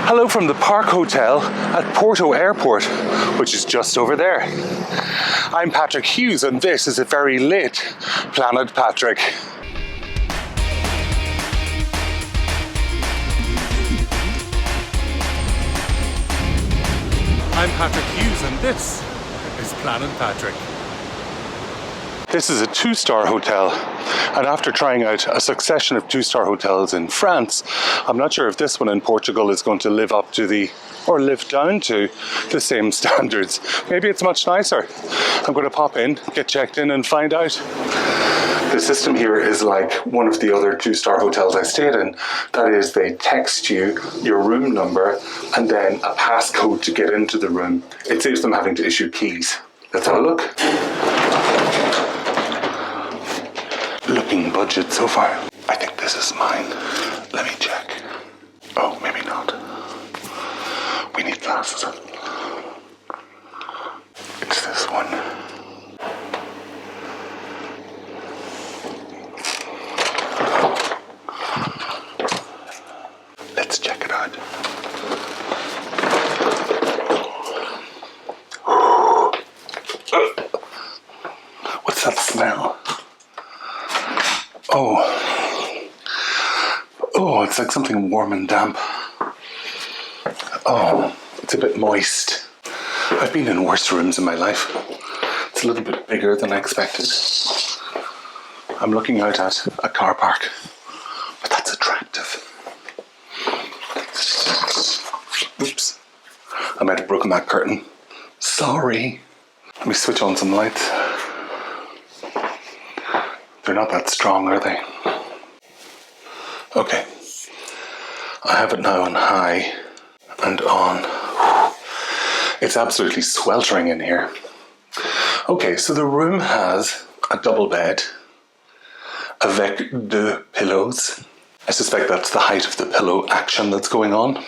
Hello from the Park Hotel at Porto Airport, which is just over there. I'm Patrick Hughes and this is a very lit Planet Patrick. I'm Patrick Hughes and this is Planet Patrick. This is a 2-star hotel, and after trying out a succession of 2-star hotels in France, I'm not sure if this one in Portugal is going to live up to or live down to the same standards. Maybe it's much nicer. I'm going to pop in, get checked in and find out. The system here is like one of the other 2-star hotels I stayed in. That is, they text you your room number and then a passcode to get into the room. It saves them having to issue keys. Let's have a look. Looking budget so far. I think this is mine. Let me check. Oh, maybe not. We need glasses. It's this one. Let's check it out. What's that smell? Oh, it's like something warm and damp. Oh, it's a bit moist. I've been in worse rooms in my life. It's a little bit bigger than I expected. I'm looking out at a car park, but that's attractive. Oops, I might have broken that curtain. Sorry. Let me switch on some lights. They're not that strong, are they? Okay. I have it now on high and on. It's absolutely sweltering in here. Okay, so the room has a double bed avec deux pillows. I suspect that's the height of the pillow action that's going on.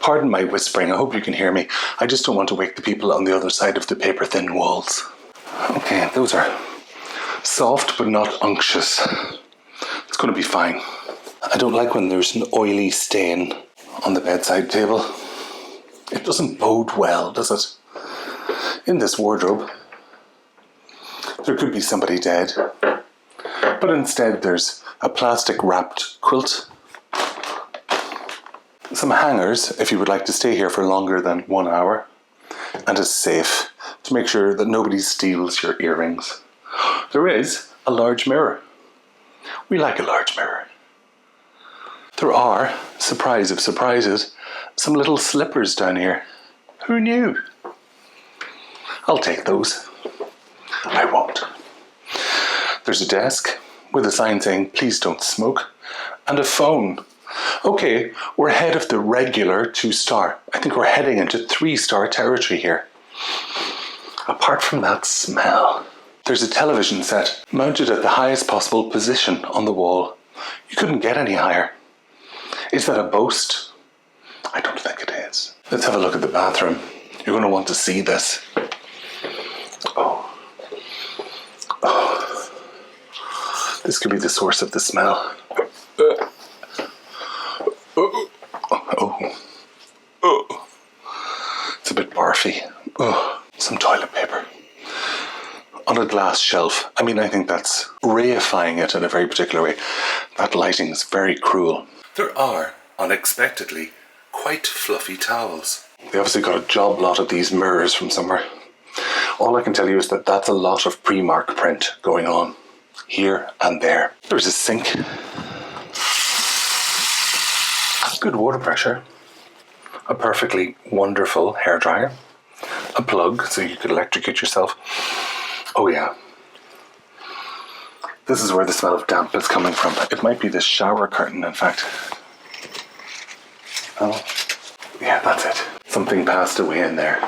Pardon my whispering, I hope you can hear me. I just don't want to wake the people on the other side of the paper-thin walls. Okay, those are soft but not unctuous. It's going to be fine. I don't like when there's an oily stain on the bedside table. It doesn't bode well, does it? In this wardrobe, there could be somebody dead, but instead there's a plastic wrapped quilt, some hangers if you would like to stay here for longer than 1 hour, and a safe to make sure that nobody steals your earrings. There is a large mirror. We like a large mirror. There are, surprise of surprises, some little slippers down here. Who knew? I'll take those. I won't. There's a desk with a sign saying, please don't smoke, and a phone. Okay, we're ahead of the regular 2-star. I think we're heading into 3-star territory here. Apart from that smell, there's a television set mounted at the highest possible position on the wall. You couldn't get any higher. Is that a boast? I don't think it is. Let's have a look at the bathroom. You're going to want to see this. Oh. This could be the source of the smell. It's a bit barfy. Some toilet paper. On a glass shelf. I mean, I think that's reifying it in a very particular way. That lighting is very cruel. There are, unexpectedly, quite fluffy towels. They obviously got a job lot of these mirrors from somewhere. All I can tell you is that that's a lot of pre-mark print going on here and there. There's a sink. Good water pressure. A perfectly wonderful hairdryer. A plug so you could electrocute yourself. Oh yeah. This is where the smell of damp is coming from. It might be the shower curtain, in fact. Oh, yeah, that's it. Something passed away in there.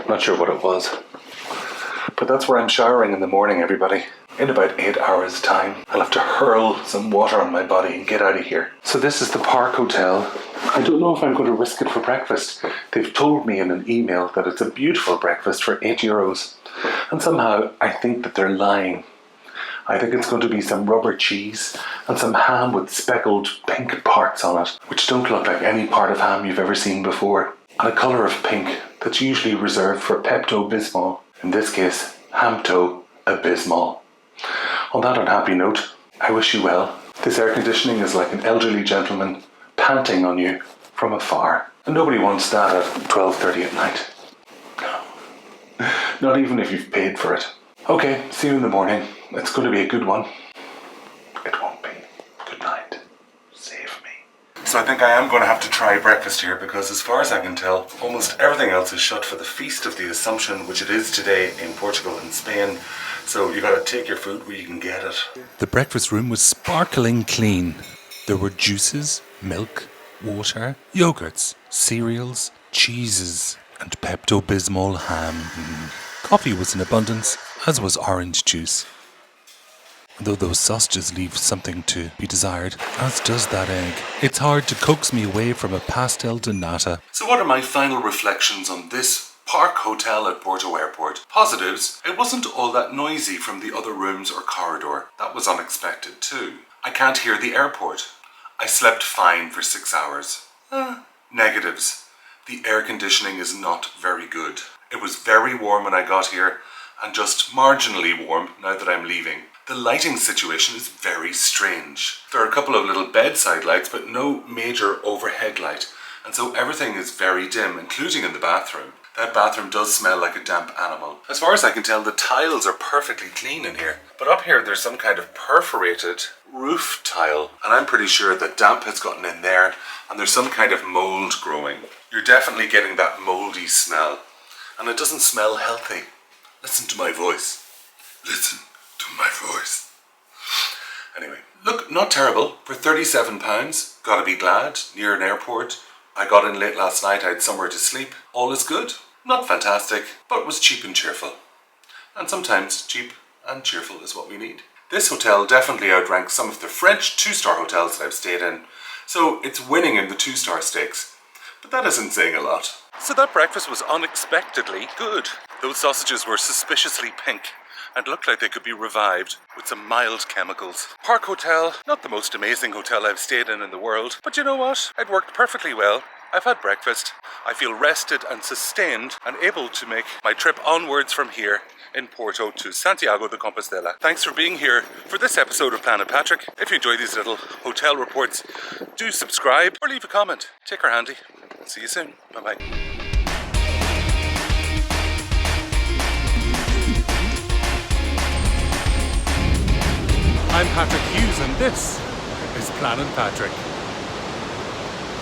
Not sure what it was. But that's where I'm showering in the morning, everybody. In about 8 hours' time, I'll have to hurl some water on my body and get out of here. So this is the Park Hotel. I don't know if I'm going to risk it for breakfast. They've told me in an email that it's a beautiful breakfast for €8. And somehow I think that they're lying. I think it's going to be some rubber cheese and some ham with speckled pink parts on it, which don't look like any part of ham you've ever seen before, and a colour of pink that's usually reserved for Pepto-Bismol. In this case, Hamto-Abysmal. On that unhappy note, I wish you well. This air conditioning is like an elderly gentleman panting on you from afar, and nobody wants that at 12:30 at night. No. Not even if you've paid for it. Okay, see you in the morning. It's going to be a good one. It won't be. Good night. Save me. So I think I am going to have to try breakfast here because as far as I can tell, almost everything else is shut for the Feast of the Assumption, which it is today in Portugal and Spain. So you got to take your food where you can get it. The breakfast room was sparkling clean. There were juices, milk, water, yogurts, cereals, cheeses, and Pepto-Bismol ham. Coffee was in abundance, as was orange juice. Though those sausages leave something to be desired, as does that egg. It's hard to coax me away from a pastel de nata. So what are my final reflections on this Park Hotel at Porto Airport? Positives, it wasn't all that noisy from the other rooms or corridor. That was unexpected too. I can't hear the airport. I slept fine for 6 hours. Negatives, the air conditioning is not very good. It was very warm when I got here, and just marginally warm now that I'm leaving. The lighting situation is very strange. There are a couple of little bedside lights, but no major overhead light, and so everything is very dim, including in the bathroom. That bathroom does smell like a damp animal. As far as I can tell, the tiles are perfectly clean in here. But up here there's some kind of perforated roof tile, and I'm pretty sure that damp has gotten in there, and there's some kind of mould growing. You're definitely getting that mouldy smell, and it doesn't smell healthy. Listen to my voice. Listen to my voice. Anyway, look, not terrible. For £37, gotta be glad, near an airport. I got in late last night, I had somewhere to sleep. All is good. Not fantastic, but was cheap and cheerful. And sometimes cheap and cheerful is what we need. This hotel definitely outranks some of the French 2-star hotels that I've stayed in, so it's winning in the 2-star stakes. But that isn't saying a lot. So that breakfast was unexpectedly good. Those sausages were suspiciously pink and looked like they could be revived with some mild chemicals. Park Hotel, not the most amazing hotel I've stayed in the world, but you know what? It worked perfectly well. I've had breakfast. I feel rested and sustained and able to make my trip onwards from here in Porto to Santiago de Compostela. Thanks for being here for this episode of Planet Patrick. If you enjoy these little hotel reports, do subscribe or leave a comment. Take care handy. See you soon. Bye-bye. I'm Patrick Hughes and this is Planet Patrick.